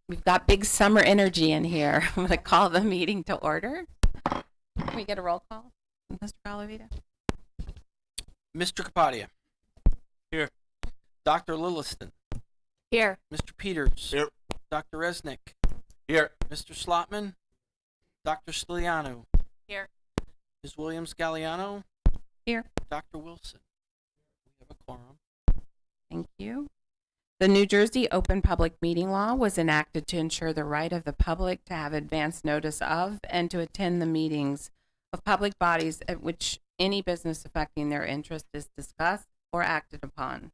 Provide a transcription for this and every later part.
We've got big summer energy in here. I'm going to call the meeting to order. Can we get a roll call, Mr. Calavita? Mr. Kapadia. Here. Dr. Lilliston. Here. Mr. Peters. Here. Dr. Resnick. Here. Mr. Slotman. Dr. Stiliano. Here. Ms. Williams-Galliano. Here. Dr. Wilson. We have a quorum. Thank you. The New Jersey Open Public Meeting Law was enacted to ensure the right of the public to have advance notice of and to attend the meetings of public bodies at which any business affecting their interest is discussed or acted upon.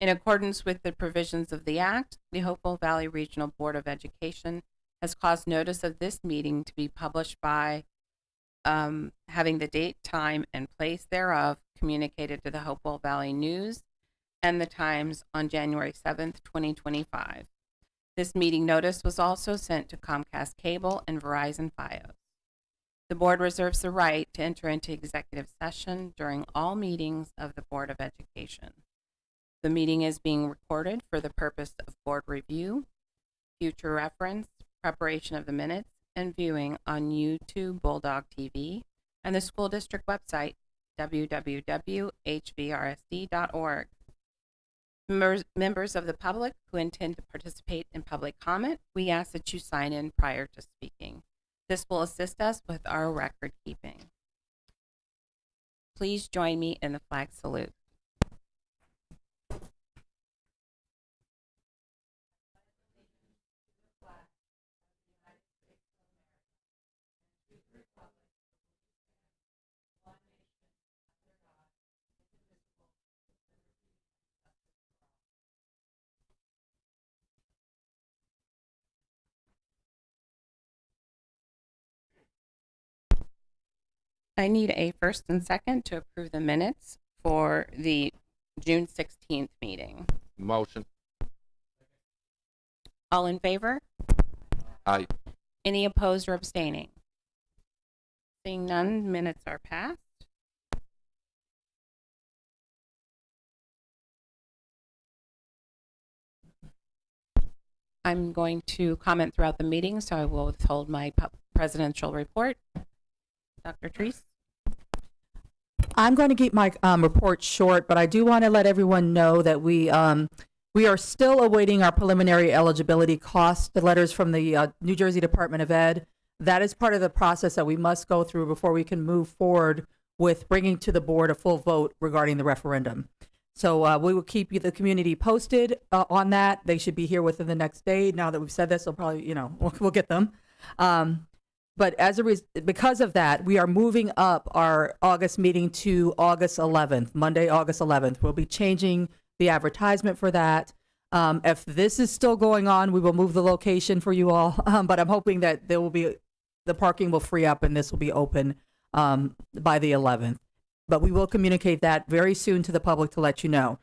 In accordance with the provisions of the Act, the Hopewell Valley Regional Board of Education has caused notice of this meeting to be published by having the date, time, and place thereof communicated to the Hopewell Valley News and the Times on January 7th, 2025. This meeting notice was also sent to Comcast Cable and Verizon Fios. The board reserves the right to enter into executive session during all meetings of the Board of Education. The meeting is being recorded for the purpose of board review, future reference, preparation of the minutes, and viewing on YouTube Bulldog TV and the school district website, www.hvrsd.org. Members of the public who intend to participate in public comment, we ask that you sign in prior to speaking. This will assist us with our record keeping. Please join me in the flag salute. I need a first and second to approve the minutes for the June 16th meeting. Motion. All in favor? Aye. Any opposed or abstaining? Seeing none, minutes are passed. I'm going to comment throughout the meeting, so I will withhold my presidential report. Dr. Treese? I'm going to keep my report short, but I do want to let everyone know that we are still awaiting our preliminary eligibility cost letters from the New Jersey Department of Ed. That is part of the process that we must go through before we can move forward with bringing to the board a full vote regarding the referendum. So we will keep the community posted on that. They should be here within the next day. Now that we've said this, they'll probably, we'll get them. But because of that, we are moving up our August meeting to August 11th, Monday, August 11th. We'll be changing the advertisement for that. If this is still going on, we will move the location for you all. But I'm hoping that the parking will free up and this will be open by the 11th. But we will communicate that very soon to the public to let you know.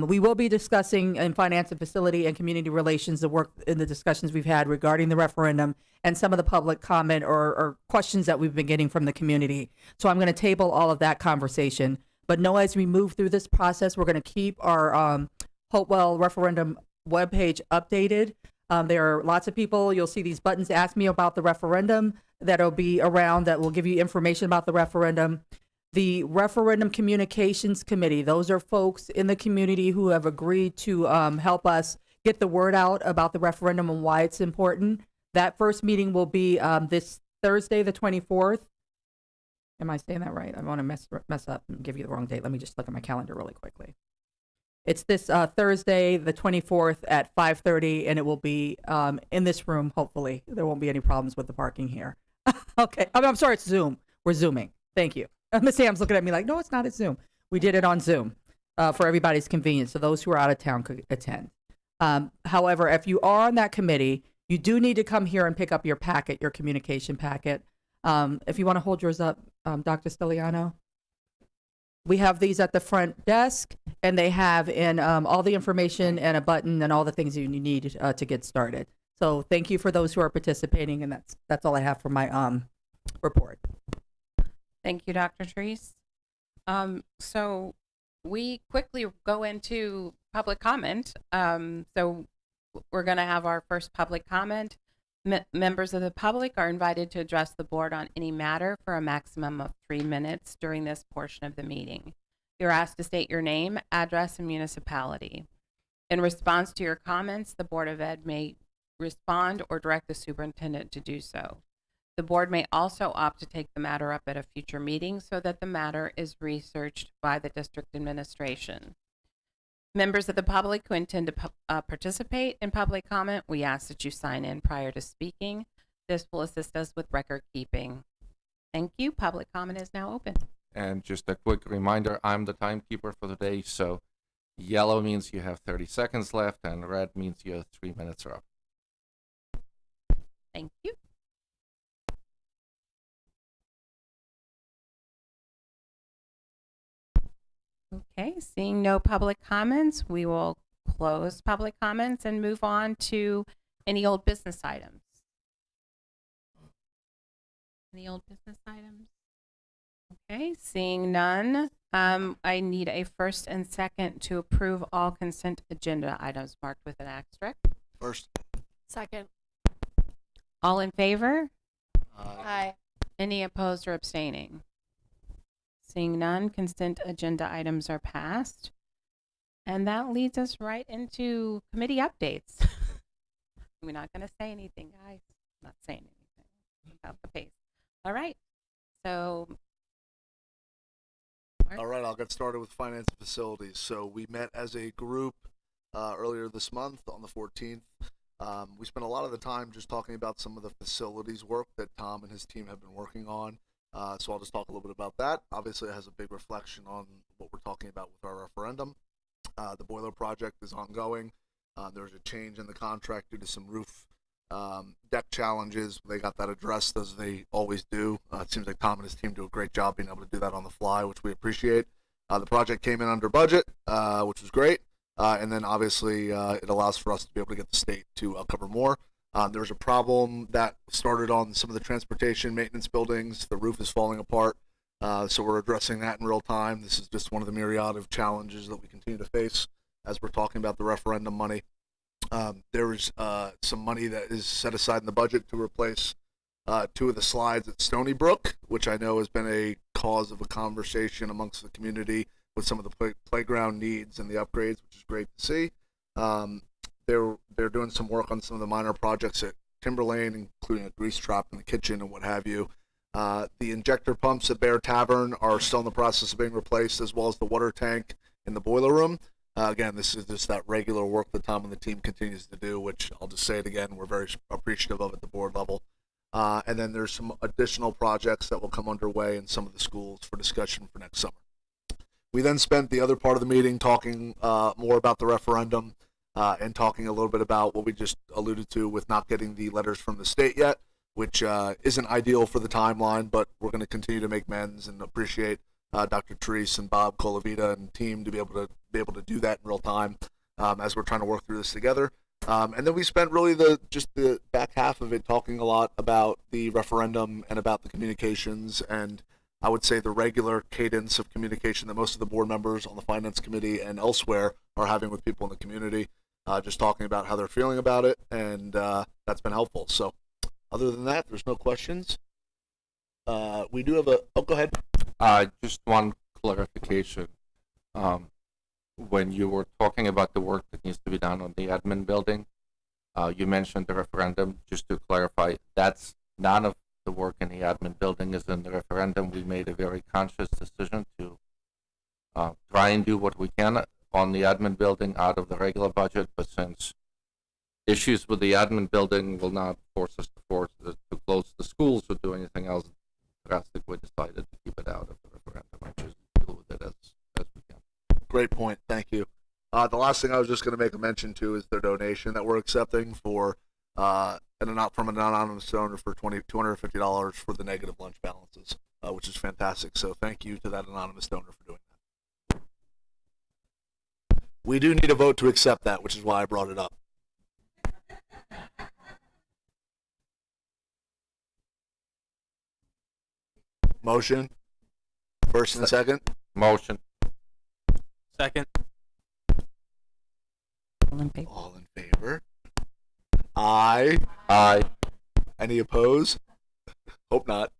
We will be discussing in finance and facility and community relations the work in the discussions we've had regarding the referendum and some of the public comment or questions that we've been getting from the community. So I'm going to table all of that conversation. But know as we move through this process, we're going to keep our Hopewell referendum webpage updated. There are lots of people. You'll see these buttons, ask me about the referendum, that'll be around that will give you information about the referendum. The Referendum Communications Committee, those are folks in the community who have agreed to help us get the word out about the referendum and why it's important. That first meeting will be this Thursday, the 24th. Am I saying that right? I want to mess up and give you the wrong date. Let me just look at my calendar really quickly. It's this Thursday, the 24th at 5:30, and it will be in this room, hopefully. There won't be any problems with the parking here. Okay. I'm sorry, it's Zoom. We're Zooming. Thank you. Miss Sam's looking at me like, no, it's not at Zoom. We did it on Zoom for everybody's convenience, so those who are out of town could attend. However, if you are on that committee, you do need to come here and pick up your packet, your communication packet. If you want to hold yours up, Dr. Stiliano. We have these at the front desk, and they have in all the information and a button and all the things you need to get started. So thank you for those who are participating, and that's all I have for my report. Thank you, Dr. Treese. So we quickly go into public comment. So we're going to have our first public comment. Members of the public are invited to address the board on any matter for a maximum of 3 minutes during this portion of the meeting. You're asked to state your name, address, and municipality. In response to your comments, the Board of Ed may respond or direct the superintendent to do so. The board may also opt to take the matter up at a future meeting so that the matter is researched by the district administration. Members of the public who intend to participate in public comment, we ask that you sign in prior to speaking. This will assist us with record keeping. Thank you. Public comment is now open. And just a quick reminder, I'm the timekeeper for the day, so yellow means you have 30 seconds left, and red means your 3 minutes are up. Thank you. Okay, seeing no public comments, we will close public comments and move on to any old business items. Any old business items? Okay, seeing none, I need a first and second to approve all consent agenda items marked with an asterisk. First. Second. All in favor? Aye. Any opposed or abstaining? Seeing none, consent agenda items are passed. And that leads us right into committee updates. We're not going to say anything, guys. Not saying anything about the pace. All right. So, All right, I'll get started with finance and facilities. So we met as a group earlier this month on the 14th. We spent a lot of the time just talking about some of the facilities work that Tom and his team have been working on. So I'll just talk a little bit about that. Obviously, it has a big reflection on what we're talking about with our referendum. The boiler project is ongoing. There's a change in the contract due to some roof deck challenges. They got that addressed as they always do. It seems like Tom and his team do a great job being able to do that on the fly, which we appreciate. The project came in under budget, which was great. And then obviously it allows for us to be able to get the state to cover more. There was a problem that started on some of the transportation maintenance buildings. The roof is falling apart. So we're addressing that in real time. This is just one of the myriad of challenges that we continue to face as we're talking about the referendum money. There is some money that is set aside in the budget to replace 2 of the slides at Stony Brook, which I know has been a cause of a conversation amongst the community with some of the playground needs and the upgrades, which is great to see. They're doing some work on some of the minor projects at Timberlane, including a grease trap in the kitchen and what have you. The injector pumps at Bear Tavern are still in the process of being replaced, as well as the water tank in the boiler room. Again, this is just that regular work that Tom and the team continues to do, which I'll just say it again, we're very appreciative of at the board level. And then there's some additional projects that will come underway in some of the schools for discussion for next summer. We then spent the other part of the meeting talking more about the referendum and talking a little bit about what we just alluded to with not getting the letters from the state yet, which isn't ideal for the timeline, but we're going to continue to make amends and appreciate Dr. Therese and Bob Colavita and team to be able to do that in real time as we're trying to work through this together. And then we spent really the back half of it talking a lot about the referendum and about the communications, and I would say the regular cadence of communication that most of the board members on the finance committee and elsewhere are having with people in the community, just talking about how they're feeling about it, and that's been helpful. So other than that, there's no questions. We do have go ahead. Just one clarification. When you were talking about the work that needs to be done on the admin building, you mentioned the referendum. Just to clarify, that's none of the work in the admin building is in the referendum. We made a very conscious decision to try and do what we can on the admin building out of the regular budget, but since issues with the admin building will not force us to close the schools or do anything else drastic, we decided to keep it out of the referendum and just deal with it as we can. Great point. Thank you. The last thing I was just going to make a mention to is their donation that we're accepting for from an anonymous donor for $250 for the negative lunch balances, which is fantastic. So thank you to that anonymous donor for doing that. We do need a vote to accept that, which is why I brought it up. Motion. First and second. Motion. Second. All in favor? All in favor? Aye. Aye. Any opposed? Hope not.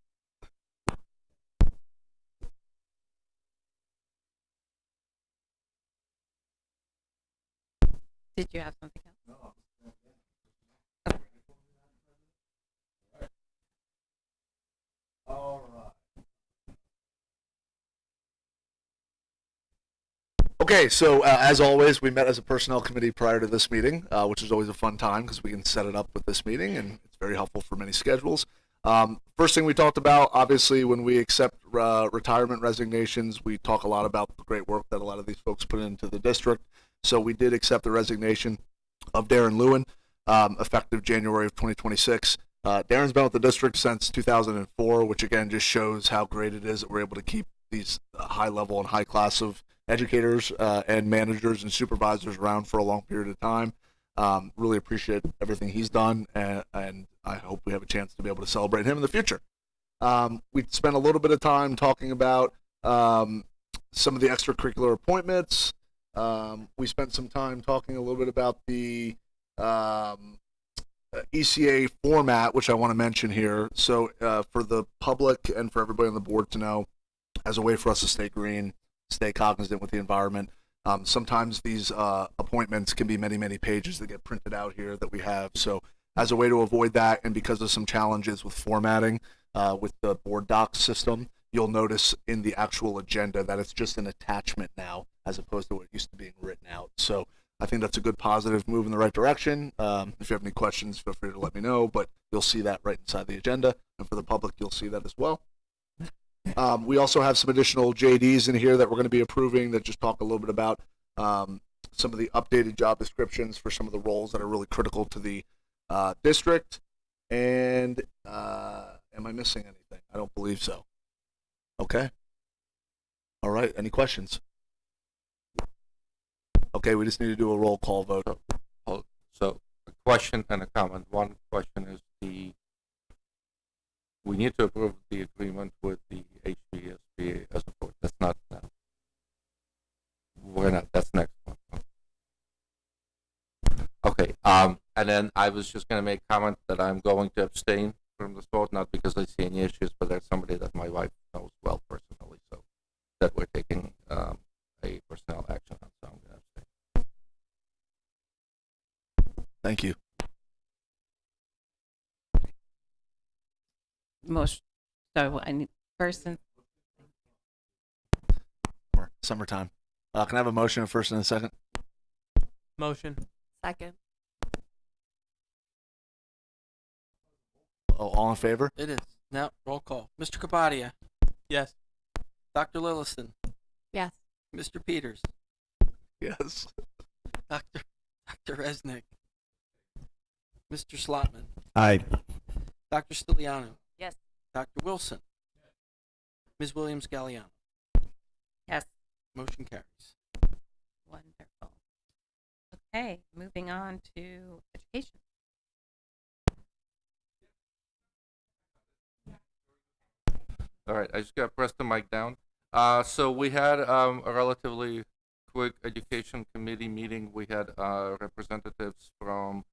Did you have something else? Okay, so as always, we met as a personnel committee prior to this meeting, which is always a fun time because we can set it up with this meeting, and it's very helpful for many schedules. First thing we talked about, obviously, when we accept retirement resignations, we talk a lot about the great work that a lot of these folks put into the district. So we did accept the resignation of Darren Lewin, effective January of 2026. Darren's been with the district since 2004, which again just shows how great it is that we're able to keep these high level and high class of educators and managers and supervisors around for a long period of time. Really appreciate everything he's done, and I hope we have a chance to be able to celebrate him in the future. We spent a little bit of time talking about some of the extracurricular appointments. We spent some time talking a little bit about the ECA format, which I want to mention here. So for the public and for everybody on the board to know, as a way for us to stay green, stay cognizant with the environment. Sometimes these appointments can be many, many pages that get printed out here that we have. So as a way to avoid that, and because of some challenges with formatting with the board docs system, you'll notice in the actual agenda that it's just an attachment now, as opposed to what used to being written out. So I think that's a good positive move in the right direction. If you have any questions, feel free to let me know, but you'll see that right inside the agenda. And for the public, you'll see that as well. We also have some additional JDs in here that we're going to be approving that just talk a little bit about some of the updated job descriptions for some of the roles that are really critical to the district. And am I missing anything? I don't believe so. Okay. All right. Any questions? Okay, we just need to do a roll call vote. So a question and a comment. One question is we need to approve the agreement with the HVRSD as a board. That's not now. We're not. That's next one. Okay. And then I was just going to make a comment that I'm going to abstain from this vote, not because I see any issues, but there's somebody that my wife knows well personally, so that we're taking a personnel action on. So I'm going to abstain. Thank you. So I need first and Summertime. Can I have a motion, a first and a second? Motion. Second. Oh, all in favor? It is. Now, roll call. Mr. Kapadia. Yes. Dr. Lilliston. Yes. Mr. Peters. Yes. Dr. Resnick. Mr. Slotman. Aye. Dr. Stiliano. Yes. Dr. Wilson. Ms. Williams-Galliano. yes, Motion carries. wonderful. Okay, moving on to education. All right, I just got to press the mic down. So we had a relatively quick education committee meeting. We had representatives from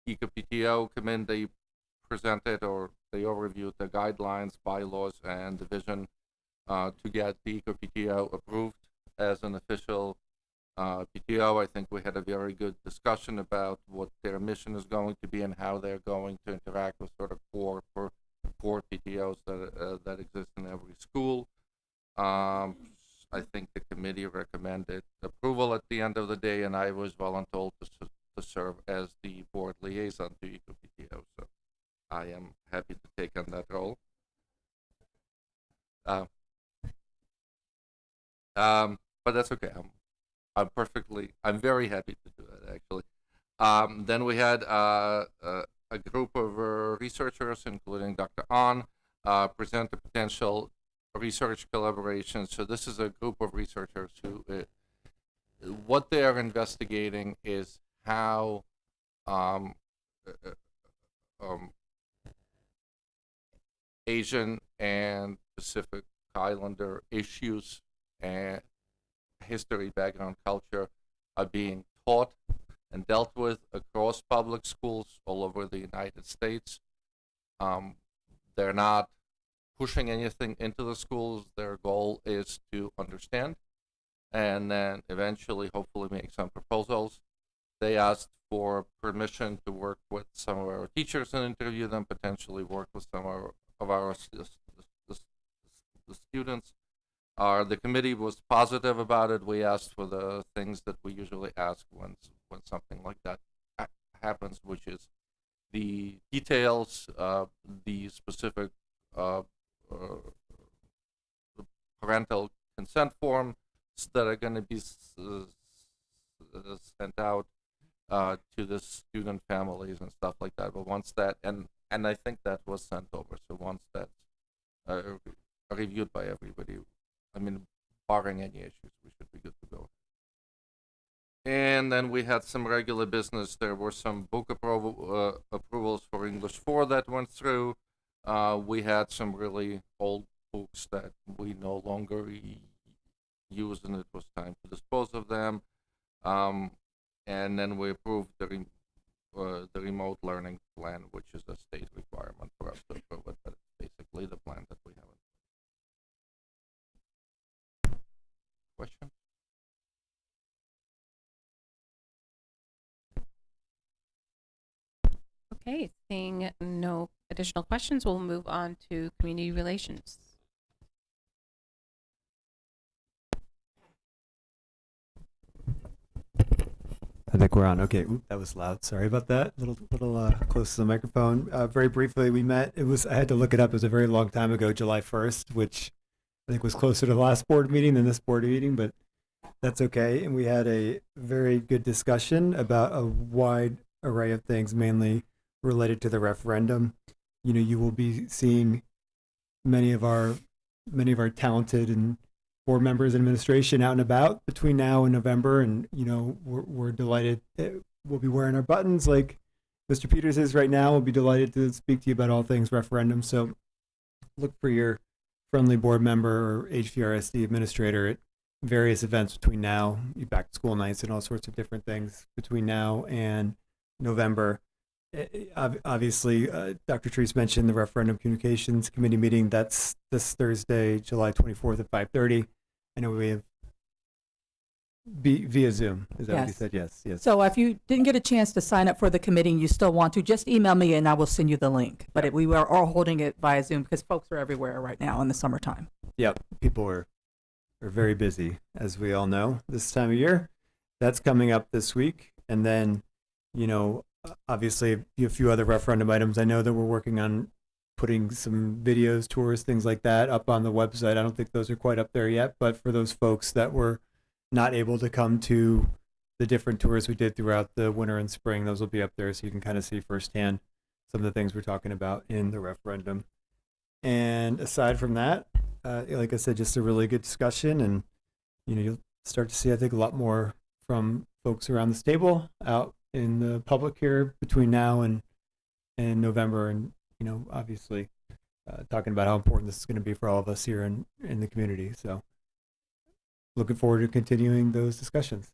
EcoPTO come in. They presented or they overviewed the guidelines, bylaws, and the vision to get the EcoPTO approved as an official PTO. I think we had a very good discussion about what their mission is going to be and how they're going to interact with sort of core PTOs that exist in every school. I think the committee recommended approval at the end of the day, and I was voluntold to serve as the board liaison to EcoPTO. So I am happy to take on that role. But that's okay. I'm very happy to do that, actually. Then we had a group of researchers, including Dr. Ahn, present a potential research collaboration. So this is a group of researchers who, what they are investigating is how Asian and Pacific Islander issues and history, background, culture are being taught and dealt with across public schools all over the United States. They're not pushing anything into the schools. Their goal is to understand and then eventually, hopefully, make some proposals. They asked for permission to work with some of our teachers and interview them, potentially work with some of our the students. The committee was positive about it. We asked for the things that we usually ask when something like that happens, which is the details, the specific parental consent forms that are going to be sent out to the student families and stuff like that. But once that, and I think that was sent over, so once that's reviewed by everybody, I mean, barring any issues, we should be good to go. And then we had some regular business. There were some book approvals for English 4 that went through. We had some really old books that we no longer use, and it was time to dispose of them. And then we approved the remote learning plan, which is a state requirement for us to approve it, but it's basically the plan that we have. Question? Okay, seeing no additional questions, we'll move on to community relations. I think we're on. Okay, Oop, that was loud. Sorry about that. Little close to the microphone. Very briefly, we met. I had to look it up. It was a very long time ago, July 1st, which I think was closer to the last board meeting than this board meeting, but that's okay. And we had a very good discussion about a wide array of things, mainly related to the referendum. You know, you will be seeing many of our talented and board members and administration out and about between now and November, and you know, we're delighted that we'll be wearing our buttons like Mr. Peters is right now. We'll be delighted to speak to you about all things referendum. So look for your friendly board member or HVRSD administrator at various events between now, back to school nights and all sorts of different things between now and November. Obviously, Dr. Treese mentioned the Referendum Communications Committee meeting. That's this Thursday, July 24th at 5:30. I know we have via Zoom. Is that what you said? Yes, yes. So if you didn't get a chance to sign up for the committee and you still want to, just email me and I will send you the link. But we are all holding it via Zoom because folks are everywhere right now in the summertime. Yep, people are very busy, as we all know, this time of year. That's coming up this week. And then, you know, obviously a few other referendum items. I know that we're working on putting some videos, tours, things like that up on the website. I don't think those are quite up there yet, but for those folks that were not able to come to the different tours we did throughout the winter and spring, those will be up there so you can kind of see firsthand some of the things we're talking about in the referendum. And aside from that, like I said, just a really good discussion, and you know, you'll start to see, I think, a lot more from folks around this table out in the public here between now and November, and you know, obviously talking about how important this is going to be for all of us here in the community. So looking forward to continuing those discussions.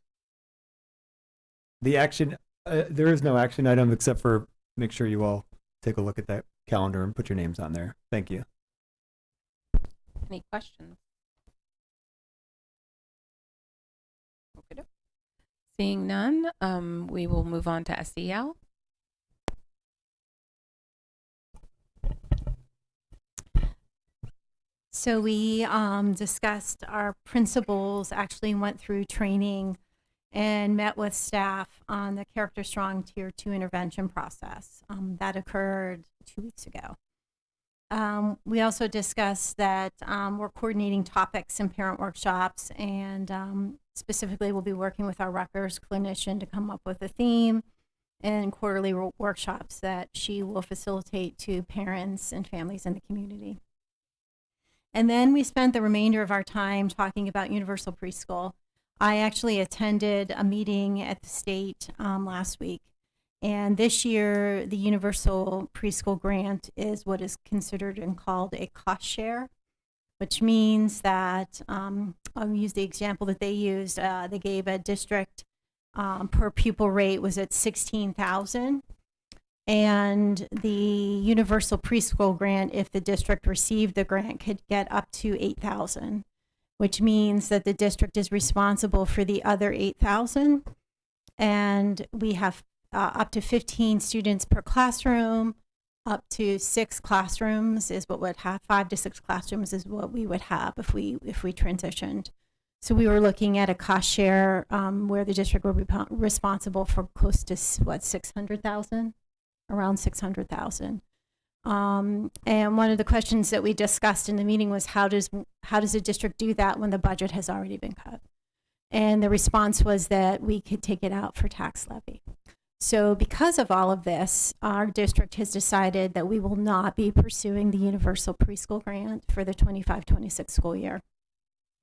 The action, there is no action item except for make sure you all take a look at that calendar and put your names on there. Thank you. Any questions? Okay. Seeing none, we will move on to SEL. So we discussed our principals, actually went through training and met with staff on the Character Strong Tier 2 intervention process. That occurred 2 weeks ago. We also discussed that we're coordinating topics and parent workshops, and specifically we'll be working with our Rutgers clinician to come up with a theme and quarterly workshops that she will facilitate to parents and families in the community. And then we spent the remainder of our time talking about universal preschool. I actually attended a meeting at the state last week. And this year, the universal preschool grant is what is considered and called a cost share, which means that, I'll use the example that they used. They gave a district per pupil rate was at 16,000. And the universal preschool grant, if the district received the grant, could get up to 8,000, which means that the district is responsible for the other 8,000. And we have up to 15 students per classroom, up to 6 classrooms is what would have, 5 to 6 classrooms is what we would have if we transitioned. So we were looking at a cost share where the district would be responsible for close to 600,000, around 600,000. And one of the questions that we discussed in the meeting was how does a district do that when the budget has already been cut? And the response was that we could take it out for tax levy. So because of all of this, our district has decided that we will not be pursuing the universal preschool grant for the 25-26 school year.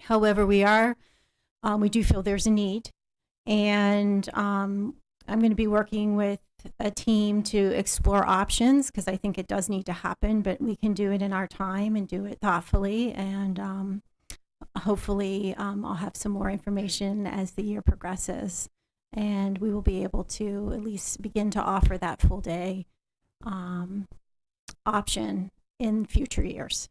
However, we do feel there's a need, and I'm going to be working with a team to explore options because I think it does need to happen, but we can do it in our time and do it thoughtfully. And hopefully I'll have some more information as the year progresses, and we will be able to at least begin to offer that full day option in future years.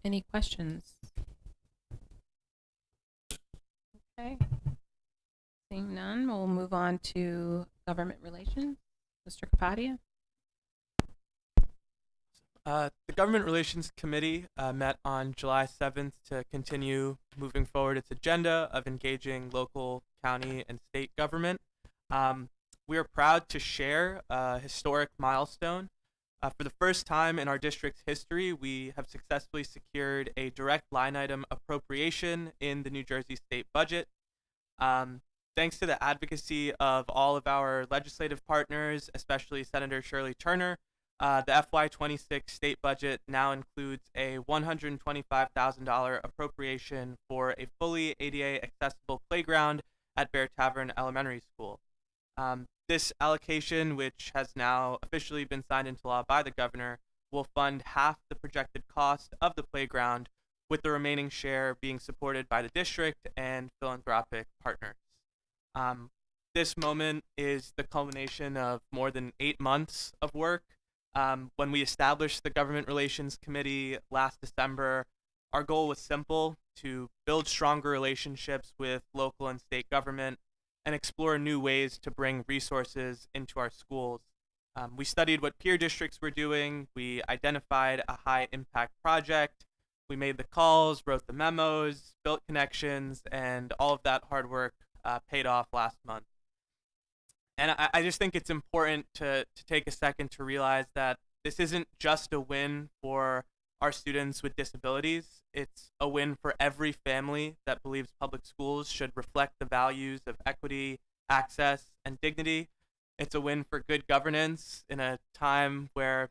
Any questions? Okay. Seeing none, we'll move on to government relations. Mr. Kapadia? The Government Relations Committee met on July 7th to continue moving forward its agenda of engaging local, county, and state government. We are proud to share a historic milestone. For the first time in our district's history, we have successfully secured a direct line item appropriation in the New Jersey state budget. Thanks to the advocacy of all of our legislative partners, especially Senator Shirley Turner, the FY26 state budget now includes a $125,000 appropriation for a fully ADA accessible playground at Bear Tavern Elementary School. This allocation, which has now officially been signed into law by the governor, will fund half the projected cost of the playground, with the remaining share being supported by the district and philanthropic partners. This moment is the culmination of more than 8 months of work. When we established the Government Relations Committee last December, our goal was simple: to build stronger relationships with local and state government and explore new ways to bring resources into our schools. We studied what peer districts were doing, we identified a high impact project, we made the calls, wrote the memos, built connections, and all of that hard work paid off last month. And I just think it's important to take a second to realize that this isn't just a win for our students with disabilities. It's a win for every family that believes public schools should reflect the values of equity, access, and dignity. It's a win for good governance in a time where,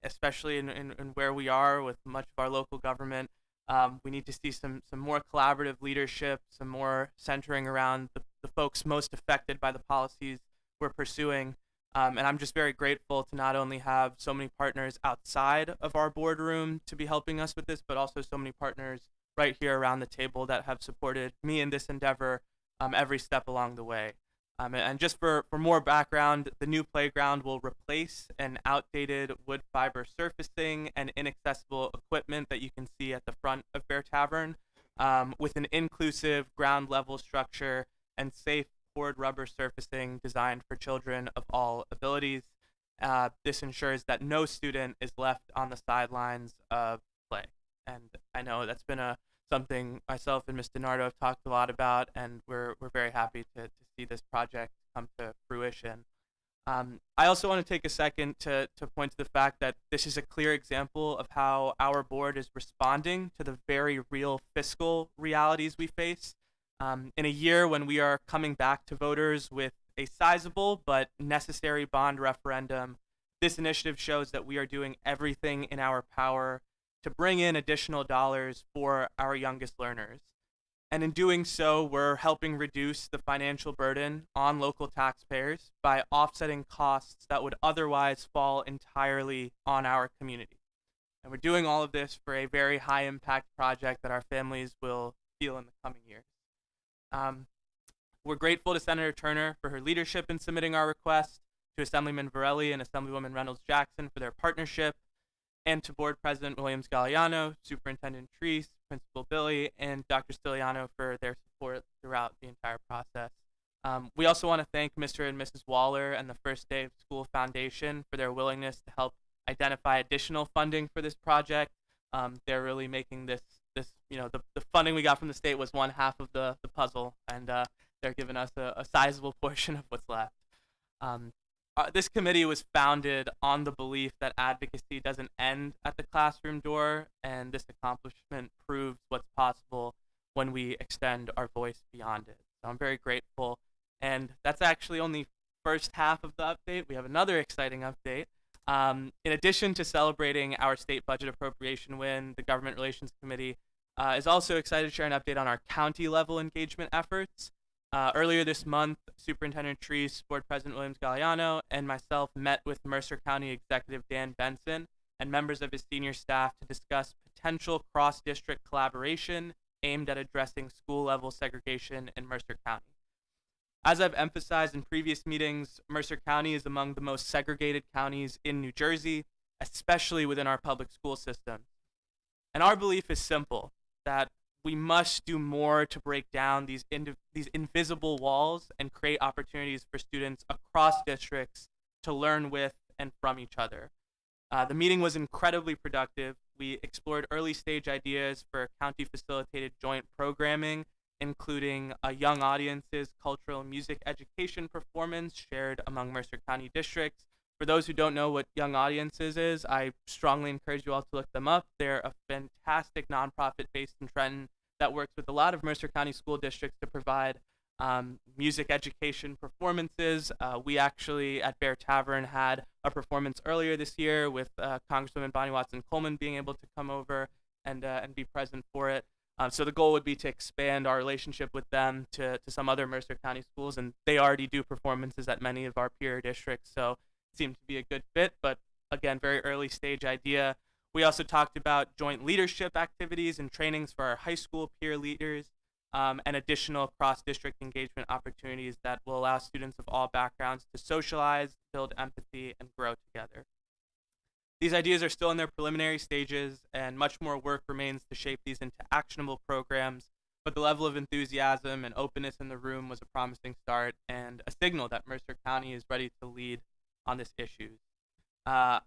especially in where we are with much of our local government, we need to see some more collaborative leadership, some more centering around the folks most affected by the policies we're pursuing. And I'm just very grateful to not only have so many partners outside of our boardroom to be helping us with this, but also so many partners right here around the table that have supported me in this endeavor every step along the way. And just for more background, the new playground will replace an outdated wood fiber surfacing and inaccessible equipment that you can see at the front of Bear Tavern with an inclusive ground level structure and safe poured rubber surfacing designed for children of all abilities. This ensures that no student is left on the sidelines of play. And I know that's been something myself and Ms. DiNardo have talked a lot about, and we're very happy to see this project come to fruition. I also want to take a second to point to the fact that this is a clear example of how our board is responding to the very real fiscal realities we face. In a year when we are coming back to voters with a sizable but necessary bond referendum, this initiative shows that we are doing everything in our power to bring in additional dollars for our youngest learners. And in doing so, we're helping reduce the financial burden on local taxpayers by offsetting costs that would otherwise fall entirely on our community. And we're doing all of this for a very high impact project that our families will feel in the coming years. We're grateful to Senator Turner for her leadership in submitting our request, to Assemblyman Varelli and Assemblywoman Reynolds-Jackson for their partnership, and to Board President Williams-Galliano, Superintendent Treese, Principal Billy, and Dr. Stiliano for their support throughout the entire process. We also want to thank Mr. and Mrs. Waller and the First Day of School Foundation for their willingness to help identify additional funding for this project. They're really making this the funding we got from the state was one half of the puzzle, and they're giving us a sizable portion of what's left. This committee was founded on the belief that advocacy doesn't end at the classroom door, and this accomplishment proves what's possible when we extend our voice beyond it. So I'm very grateful. And that's actually only first half of the update. We have another exciting update. In addition to celebrating our state budget appropriation win, the Government Relations Committee is also excited to share an update on our county level engagement efforts. Earlier this month, Superintendent Treese, Board President Williams-Galliano, and myself met with Mercer County Executive Dan Benson and members of his senior staff to discuss potential cross-district collaboration aimed at addressing school-level segregation in Mercer County. As I've emphasized in previous meetings, Mercer County is among the most segregated counties in New Jersey, especially within our public school system. And our belief is simple, that we must do more to break down these invisible walls and create opportunities for students across districts to learn with and from each other. The meeting was incredibly productive. We explored early stage ideas for county-facilitated joint programming, including a young audiences cultural music education performance shared among Mercer County districts. For those who don't know what Young Audiences is, I strongly encourage you all to look them up. They're a fantastic nonprofit based in Trenton that works with a lot of Mercer County school districts to provide music education performances. We actually at Bear Tavern had a performance earlier this year with Congresswoman Bonnie Watson-Coleman being able to come over and be present for it. So the goal would be to expand our relationship with them to some other Mercer County schools, and they already do performances at many of our peer districts, so it seemed to be a good fit, but again, very early stage idea. We also talked about joint leadership activities and trainings for our high school peer leaders, and additional cross-district engagement opportunities that will allow students of all backgrounds to socialize, build empathy, and grow together. These ideas are still in their preliminary stages, and much more work remains to shape these into actionable programs, but the level of enthusiasm and openness in the room was a promising start and a signal that Mercer County is ready to lead on this issue. I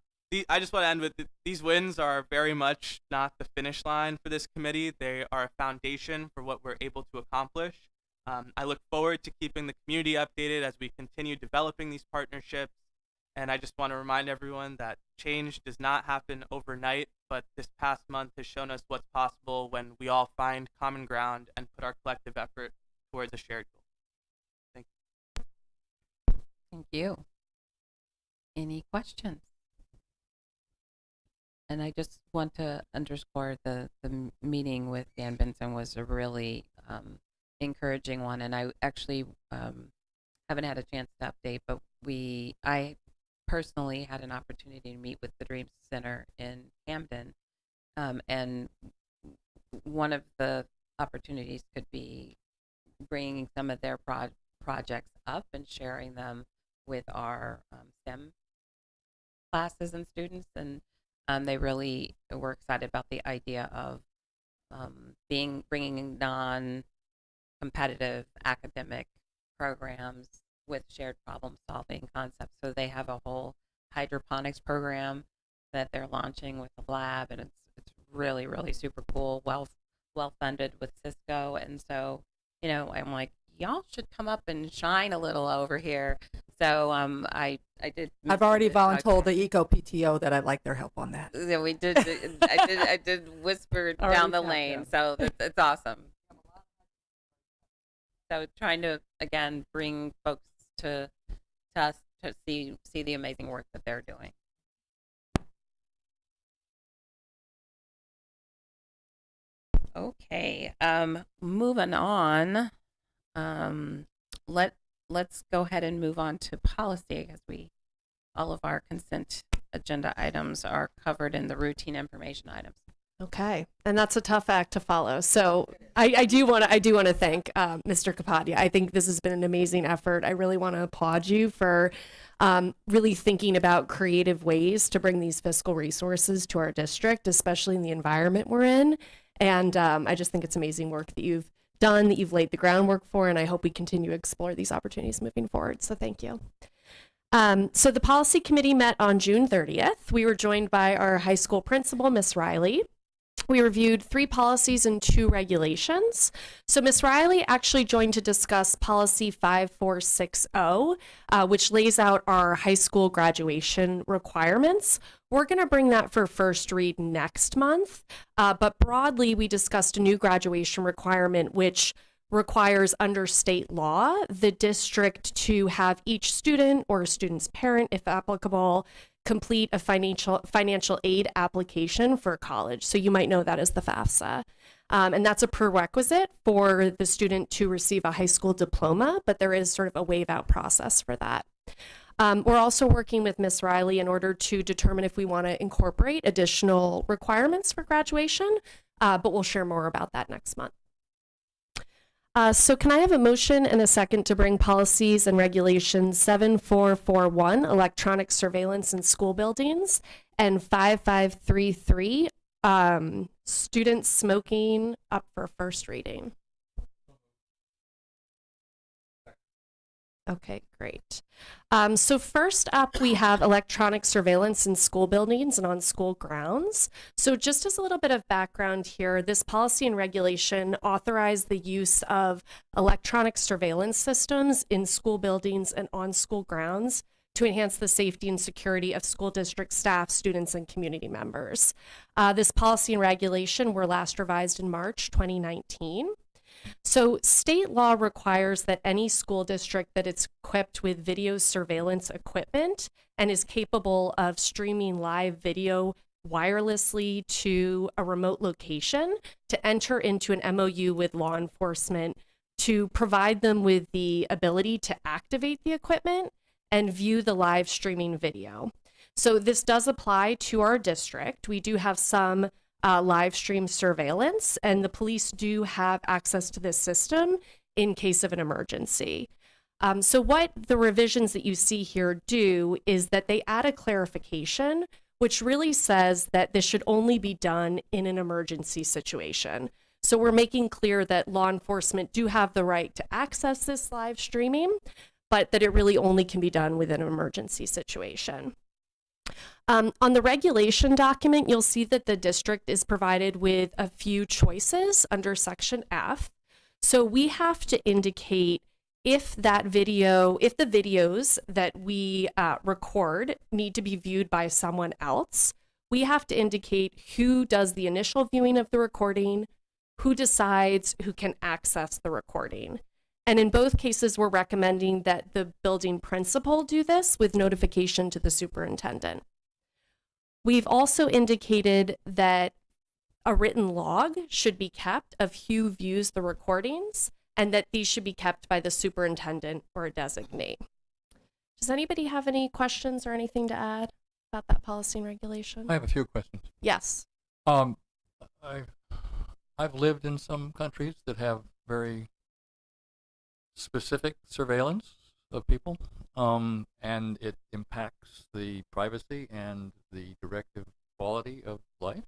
just want to end with these wins are very much not the finish line for this committee. They are a foundation for what we're able to accomplish. I look forward to keeping the community updated as we continue developing these partnerships. And I just want to remind everyone that change does not happen overnight, but this past month has shown us what's possible when we all find common ground and put our collective effort towards a shared goal. Thank you. Thank you. Any questions? And I just want to underscore the meeting with Dan Benson was a really encouraging one. And I actually haven't had a chance to update, but I personally had an opportunity to meet with the Dreams Center in Camden. And one of the opportunities could be bringing some of their projects up and sharing them with our STEM classes and students. And they really were excited about the idea of bringing non-competitive academic programs with shared problem-solving concepts. So they have a whole hydroponics program that they're launching with the lab, and it's really, really super cool, well funded with Cisco. And so, I'm like, y'all should come up and shine a little over here. So I did. I've already volunteered the Eco PTO that I'd like their help on that. Yeah, we did. I did whisper down the lane. So it's awesome. So trying to again bring folks to us to see the amazing work that they're doing. Okay, moving on. Let's go ahead and move on to policy, because all of our consent agenda items are covered in the routine information items. Okay, and that's a tough act to follow. So I do want to thank Mr. Kapadia. I think this has been an amazing effort. I really want to applaud you for really thinking about creative ways to bring these fiscal resources to our district, especially in the environment we're in. And I just think it's amazing work that you've done, that you've laid the groundwork for, and I hope we continue to explore these opportunities moving forward. So thank you. So the policy committee met on June 30th. We were joined by our high school principal, Miss Riley. We reviewed 3 policies and 2 regulations. So Ms. Riley actually joined to discuss policy 5460, which lays out our high school graduation requirements. We're going to bring that for first read next month. But broadly, we discussed a new graduation requirement, which requires under state law the district to have each student or a student's parent, if applicable, complete a financial aid application for college. So you might know that as the FAFSA. And that's a prerequisite for the student to receive a high school diploma, but there is sort of a waive out process for that. We're also working with Ms. Riley in order to determine if we want to incorporate additional requirements for graduation, but we'll share more about that next month. So can I have a motion and a second to bring policies and regulations 7441, electronic surveillance in school buildings, and 5533, student smoking, up for first reading? Okay, great. So first up, we have electronic surveillance in school buildings and on school grounds. So just as a little bit of background here, this policy and regulation authorize the use of electronic surveillance systems in school buildings and on school grounds to enhance the safety and security of school district staff, students, and community members. This policy and regulation were last revised in March 2019. So state law requires that any school district that is equipped with video surveillance equipment and is capable of streaming live video wirelessly to a remote location to enter into an MOU with law enforcement to provide them with the ability to activate the equipment and view the live streaming video. So this does apply to our district. We do have some live stream surveillance, and the police do have access to this system in case of an emergency. So what the revisions that you see here do is that they add a clarification, which really says that this should only be done in an emergency situation. So we're making clear that law enforcement do have the right to access this live streaming, but that it really only can be done within an emergency situation. On the regulation document, you'll see that the district is provided with a few choices under section F. So we have to indicate if the videos that we record need to be viewed by someone else. We have to indicate who does the initial viewing of the recording, who decides who can access the recording. And in both cases, we're recommending that the building principal do this with notification to the superintendent. We've also indicated that a written log should be kept of who views the recordings and that these should be kept by the superintendent or a designee. Does anybody have any questions or anything to add about that policy and regulation? I have a few questions. Yes. I've lived in some countries that have very specific surveillance of people, and it impacts the privacy and the directive quality of life.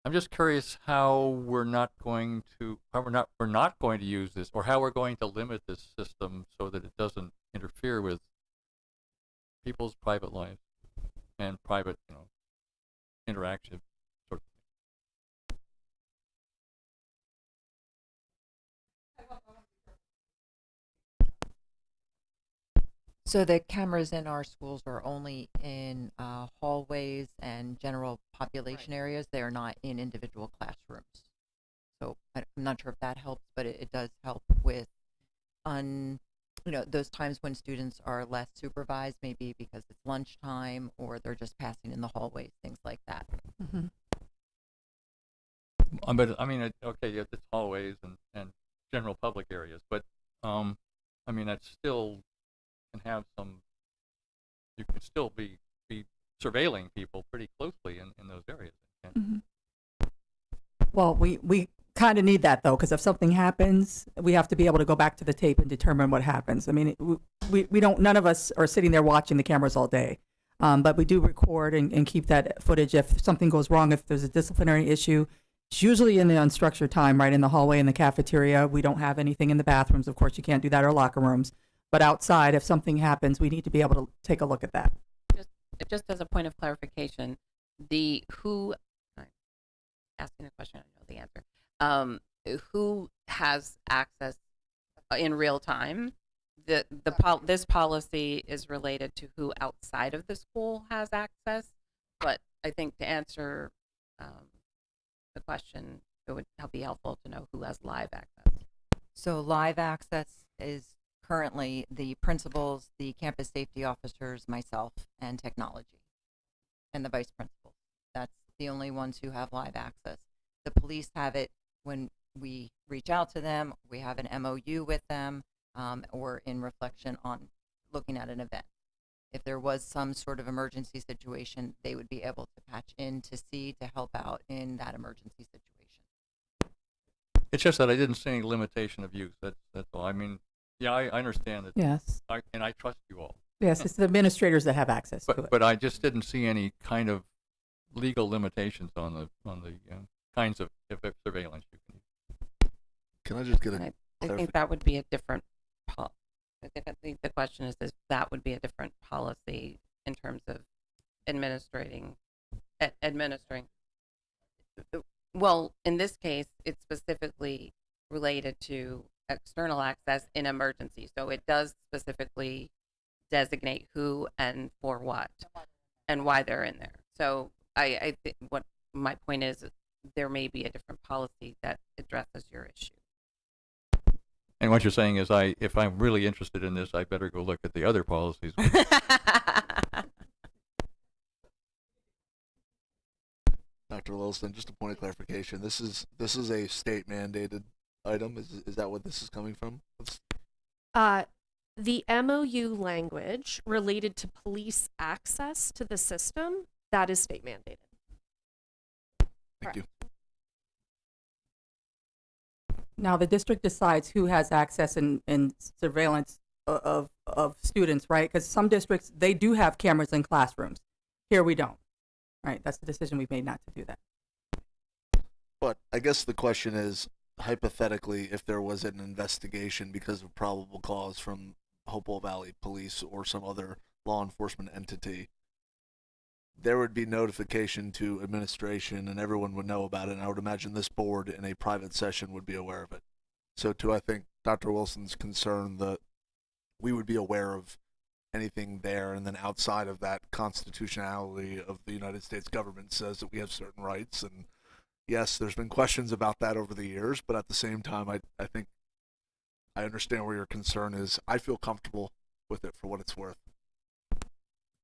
I'm just curious how we're not going to use this, or how we're going to limit this system so that it doesn't interfere with people's private lives and private, interaction. Sort of. So the cameras in our schools are only in hallways and general population areas. They are not in individual classrooms. So I'm not sure if that helps, but it does help with those times when students are less supervised, maybe because it's lunchtime or they're just passing in the hallways, things like that. Mm-hmm. But I mean, it's hallways and general public areas, but that still can have some. You can still be surveilling people pretty closely in those areas. Mm-hmm. Well, we kind of need that though, because if something happens, we have to be able to go back to the tape and determine what happens. I mean, we don't, none of us are sitting there watching the cameras all day. But we do record and keep that footage if something goes wrong, if there's a disciplinary issue. It's usually in the unstructured time, right in the hallway, in the cafeteria. We don't have anything in the bathrooms. Of course, you can't do that or locker rooms. But outside, if something happens, we need to be able to take a look at that. Just as a point of clarification, I'm asking a question, I know the answer. Who has access in real time? This policy is related to who outside of the school has access, but I think to answer the question, it would be helpful to know who has live access. So live access is currently the principals, the campus safety officers, myself, and technology, and the vice principal. That's the only ones who have live access. The police have it when we reach out to them. We have an MOU with them, or in reflection on looking at an event. If there was some sort of emergency situation, they would be able to patch in to see, to help out in that emergency situation. It's just that I didn't see any limitation of use. That's all. I mean, yeah, I understand that. Yes. And I trust you all. Yes, it's the administrators that have access to it. But I just didn't see any kind of legal limitations on the kinds of surveillance you can use. Can I just get a I think that would be a different I think the question is that would be a different policy in terms of administering. Well, in this case, it's specifically related to external access in emergency. So it does specifically designate who and for what and why they're in there. So I think what my point is there may be a different policy that addresses your issue. And what you're saying is, if I'm really interested in this, I better go look at the other policies. Dr. Wilson, just a point of clarification. This is a state mandated item. Is that what this is coming from? The MOU language related to police access to the system, that is state mandated. Thank you. Now, the district decides who has access and surveillance of students, right? Because some districts, they do have cameras in classrooms. Here we don't, right? That's the decision we've made not to do that. But I guess the question is, hypothetically, if there was an investigation because of probable cause from Hopewell Valley Police or some other law enforcement entity, there would be notification to administration and everyone would know about it. And I would imagine this board in a private session would be aware of it. So to, I think, Dr. Wilson's concern that we would be aware of anything there, and then outside of that, constitutionality of the United States government says that we have certain rights. And yes, there's been questions about that over the years, but at the same time, I think I understand where your concern is. I feel comfortable with it for what it's worth.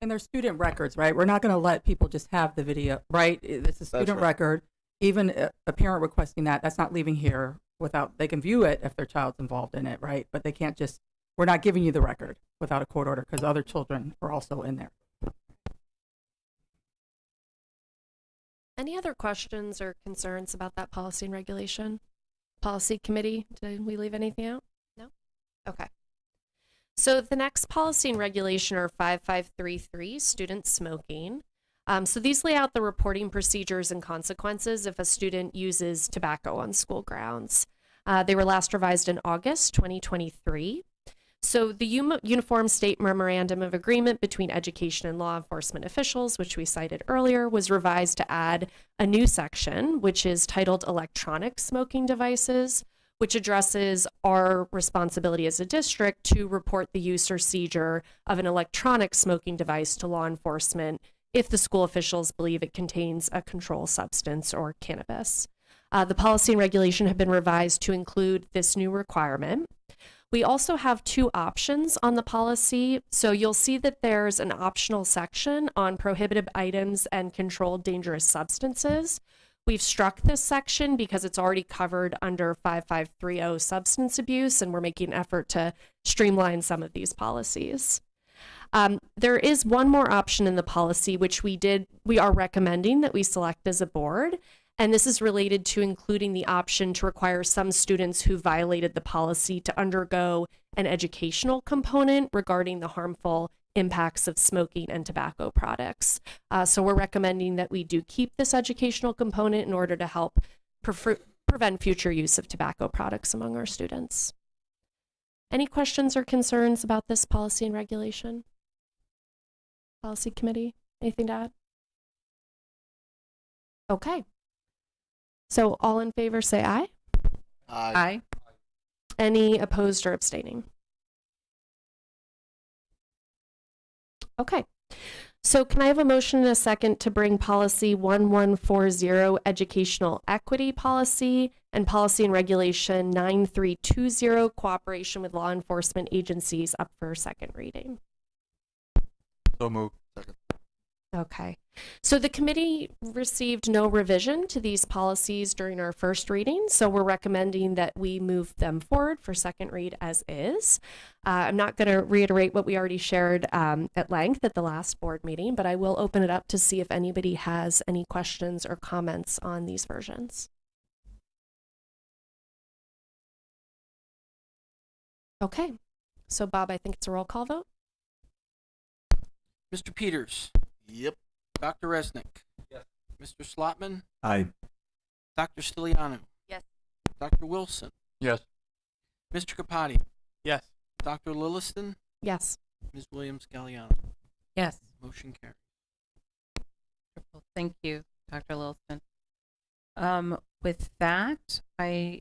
And there's student records, right? We're not going to let people just have the video, right? It's a student record. Even a parent requesting that's not leaving here without, they can view it if their child's involved in it, right? But they can't just, we're not giving you the record without a court order because other children are also in there. Any other questions or concerns about that policy and regulation? Policy committee, did we leave anything out? No? Okay. So the next policy and regulation are 5533, student smoking. So these lay out the reporting procedures and consequences if a student uses tobacco on school grounds. They were last revised in August 2023. So the Uniform State Memorandum of Agreement between education and law enforcement officials, which we cited earlier, was revised to add a new section, which is titled Electronic Smoking Devices, which addresses our responsibility as a district to report the use or seizure of an electronic smoking device to law enforcement if the school officials believe it contains a controlled substance or cannabis. The policy and regulation have been revised to include this new requirement. We also have two options on the policy. So you'll see that there's an optional section on prohibited items and controlled dangerous substances. We've struck this section because it's already covered under 5530 substance abuse, and we're making an effort to streamline some of these policies. There is one more option in the policy, which we are recommending that we select as a board, And this is related to including the option to require some students who violated the policy to undergo an educational component regarding the harmful impacts of smoking and tobacco products. So we're recommending that we do keep this educational component in order to help prevent future use of tobacco products among our students. Any questions or concerns about this policy and regulation? Policy committee, anything to add? Okay. So all in favor say aye. Aye. Any opposed or abstaining? Okay. So can I have a motion and a second to bring policy 1140, educational equity policy, and policy and regulation 9320, cooperation with law enforcement agencies, up for second reading? So moved. Second. Okay. So the committee received no revision to these policies during our first reading, so we're recommending that we move them forward for second read as is. I'm not going to reiterate what we already shared at length at the last board meeting, but I will open it up to see if anybody has any questions or comments on these versions. Okay. So Bob, I think it's a roll call vote. Mr. Peters, Yep. Dr. Resnick. Yes. Mr. Slotman, Aye. Dr. Stiliano. Yes. Dr. Wilson, Yes. Mr. Capati, Yes. Dr. Lilliston, Yes. Ms. Williams Galliano. Yes. Motion carries. Wonderful. Thank you, Dr. Lilson. With that, I'm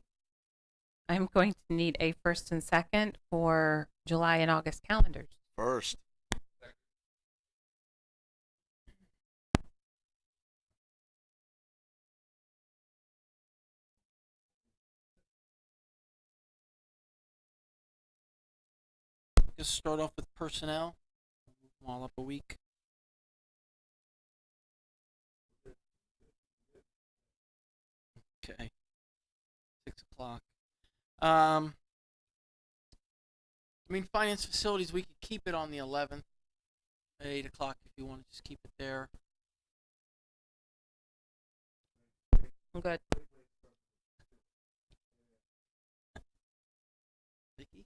going to need a first and second for July and August calendars. First. Just start off with personnel. Move them all up a week. Okay. 6 o'clock. I mean, finance facilities, we could keep it on the 11th at 8 o'clock if you want to just keep it there. I'm good. Vicky?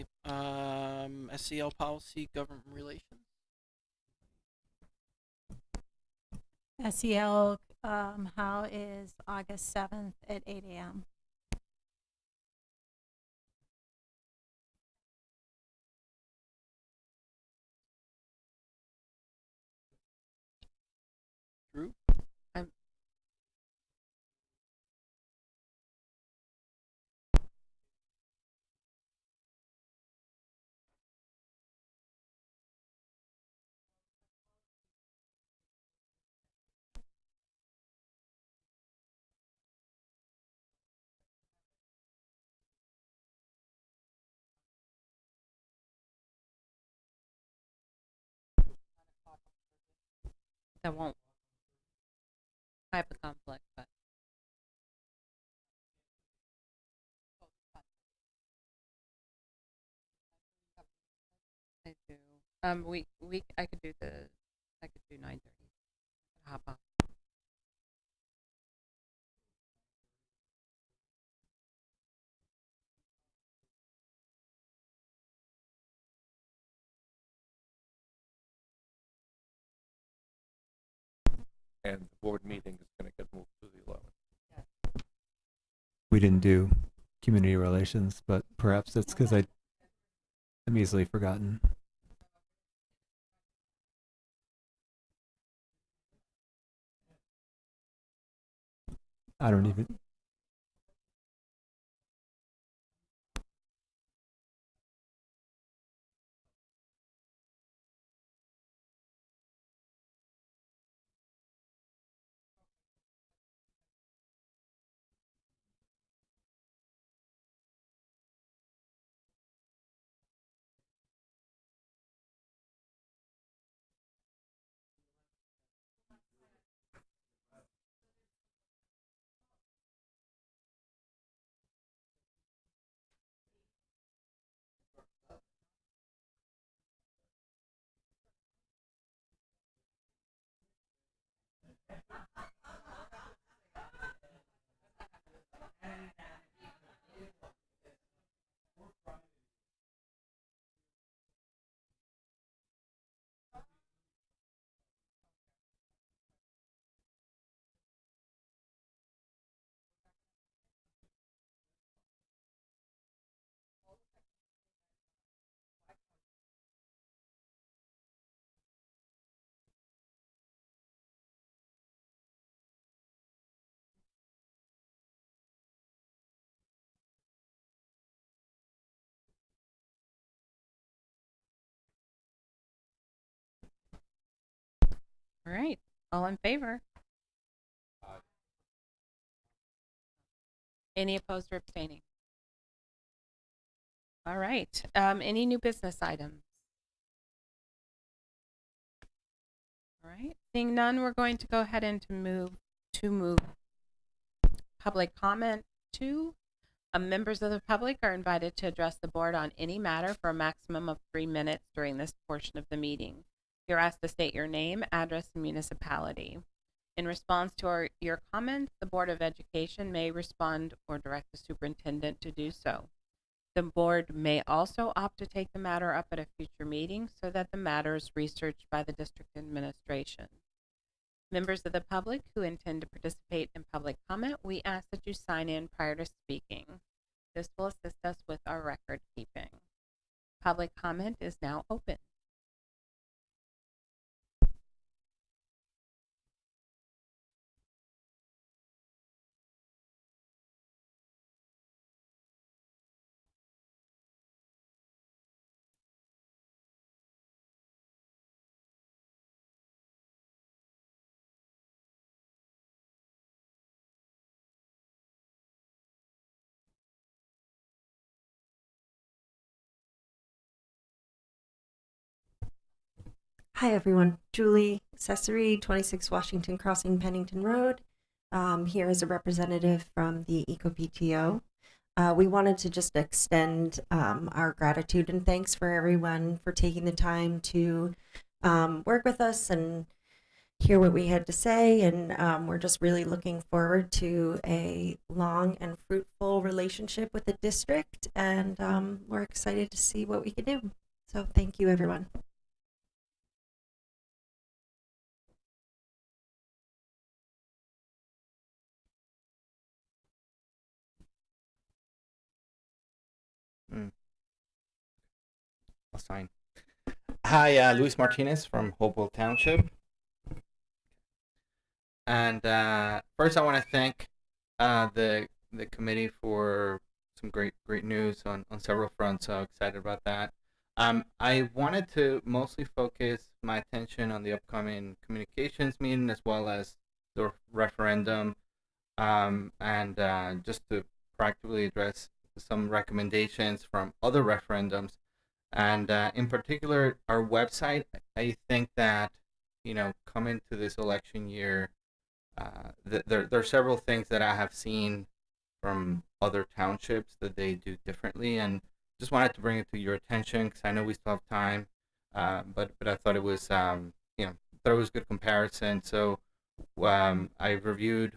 Okay. SEL policy, government relations. SEL, how is August 7th at 8 a.m.? Drew? That won't. I have a conflict, but. I do. I could do 9:30. Hop off. And the board meeting is going to get moved to the 11th. We didn't do community relations, but perhaps that's because I'm easily forgotten. I don't even. All right. All in favor? Any opposed or abstaining? All right. Any new business items? All right. Seeing none, we're going to go ahead and move public comment to. Members of the public are invited to address the board on any matter for a maximum of 3 minutes during this portion of the meeting. You're asked to state your name, address, and municipality. In response to your comments, the Board of Education may respond or direct the superintendent to do so. The board may also opt to take the matter up at a future meeting so that the matter is researched by the district administration. Members of the public who intend to participate in public comment, we ask that you sign in prior to speaking. This will assist us with our record keeping. Public comment is now open. Hi, everyone. Julie Cesare, 26 Washington Crossing, Pennington Road. Here as a representative from the EcoPTO. We wanted to just extend our gratitude and thanks for everyone for taking the time to work with us and hear what we had to say. And we're just really looking forward to a long and fruitful relationship with the district. And we're excited to see what we can do. So thank you, everyone. I'll sign. Hi, Luis Martinez from Hopewell Township. And first, I want to thank the committee for some great news on several fronts. So excited about that. I wanted to mostly focus my attention on the upcoming communications meeting as well as the referendum, and just to practically address some recommendations from other referendums. And in particular, our website, I think that, coming to this election year, there are several things that I have seen from other townships that they do differently, and just wanted to bring it to your attention because I know we still have time, but I thought it was, thought it was a good comparison. So I reviewed,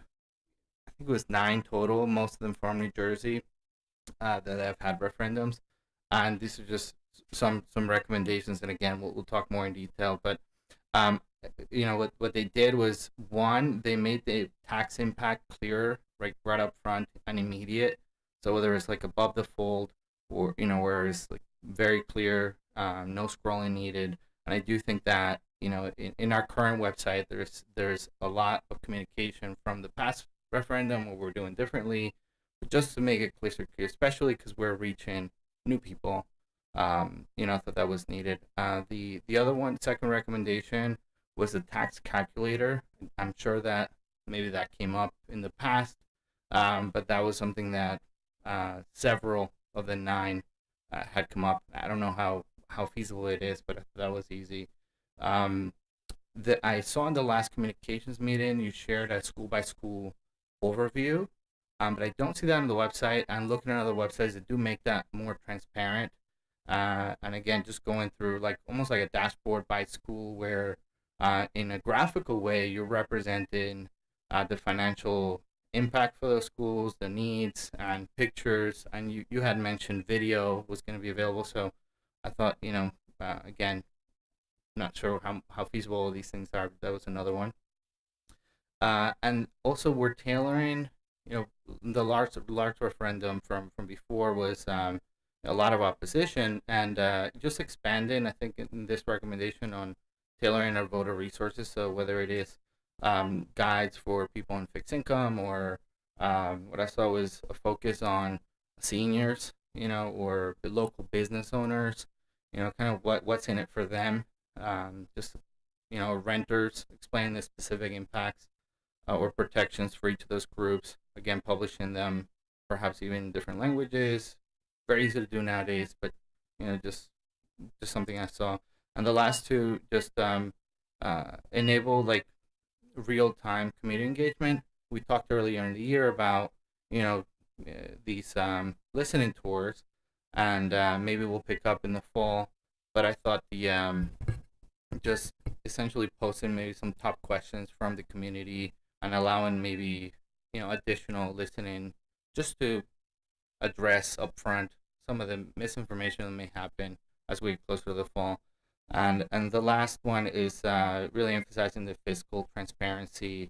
I think it was 9 total, most of them from New Jersey, that have had referendums, and these are just some recommendations. And again, we'll talk more in detail. But what they did was, one, they made the tax impact clearer, right up front and immediate. So whether it's like above the fold or where it's like very clear, no scrolling needed. And I do think that in our current website, there's a lot of communication from the past referendum, what we're doing differently, but just to make it clear, especially because we're reaching new people. I thought that was needed. The other one, second recommendation, was the tax calculator. I'm sure that maybe that came up in the past, but that was something that several of the 9 had come up. I don't know how feasible it is, but that was easy. I saw in the last communications meeting you shared a school by school overview, but I don't see that on the website. I'm looking at other websites that do make that more transparent. And again, just going through almost like a dashboard by school where in a graphical way, you're representing the financial impact for those schools, the needs, and pictures. And you had mentioned video was going to be available. So I thought, again, not sure how feasible all these things are, but that was another one. And also we're tailoring, the large referendum from before was a lot of opposition, and just expanding, I think, in this recommendation on tailoring our voter resources. So whether it is guides for people on fixed income, or what I saw was a focus on seniors, or the local business owners, kind of what's in it for them. Just, renters, explaining the specific impacts or protections for each of those groups. Again, publishing them perhaps even in different languages. Very easy to do nowadays, but just something I saw. And the last two, just enable like real-time community engagement. We talked earlier in the year about these listening tours, and maybe we'll pick up in the fall. But I thought the just essentially posting maybe some top questions from the community and allowing maybe additional listening just to address upfront some of the misinformation that may happen as we get closer to the fall. And the last one is really emphasizing the fiscal transparency,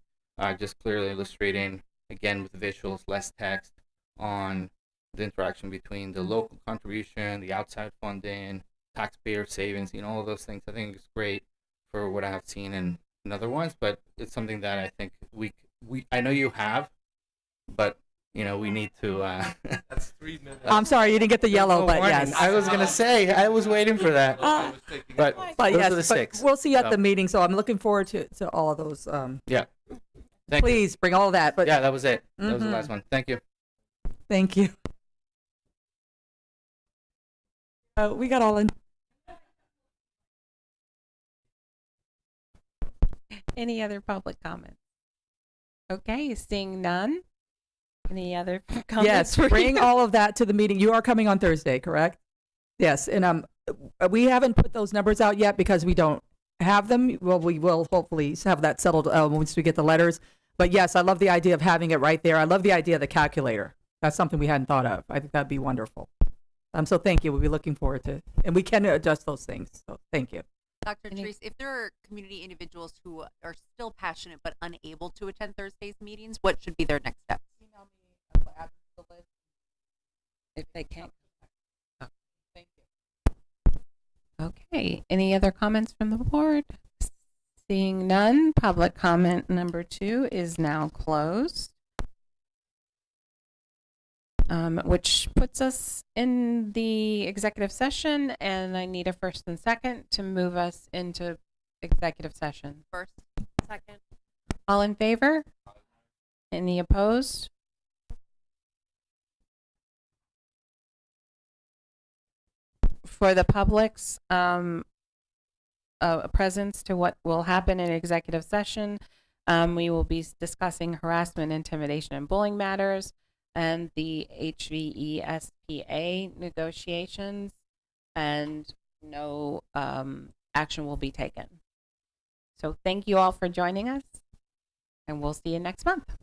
just clearly illustrating, again, with visuals, less text, on the interaction between the local contribution, the outside funding, taxpayer savings, all of those things. I think it's great for what I have seen in other ones, but it's something that I think I know you have, but we need to. That's 3 minutes. I'm sorry, you didn't get the yellow, but warning. yes. I was gonna say, I was waiting for that, but those yes, are the six. we'll see you at So, the meeting, so I'm looking forward to all of those. Yeah. Thank you. Please bring all of that. But Yeah, that was it. That was the Mhm. last one. Thank you. Thank you. We got all in. Any other public comments? Okay, seeing none. Any other comments? Yes, for bring you? all of that to the meeting. You are coming on Thursday, correct? Yes, and we haven't put those numbers out yet because we don't have them. Well, we will hopefully have that settled once we get the letters. But yes, I love the idea of having it right there. I love the idea of the calculator. That's something we hadn't thought of. I think that'd be wonderful. So thank you. We'll be looking forward to, and we can adjust those things. So thank you. Dr. Therese, if there are community individuals who are still passionate but unable to attend Thursday's meetings, what should be their next steps? Email me, I'll add to the list if they can't. Oh, thank you. Okay, any other comments from the board? Seeing none, public comment number 2 is now closed. Which puts us in the executive session, and I need a first and second to move us into executive session. First. Second. All in favor? Any opposed? For the public's presence to what will happen in executive session, we will be discussing harassment, intimidation, and bullying matters, and the HVESPA negotiations, and no action will be taken. So thank you all for joining us, and we'll see you next month.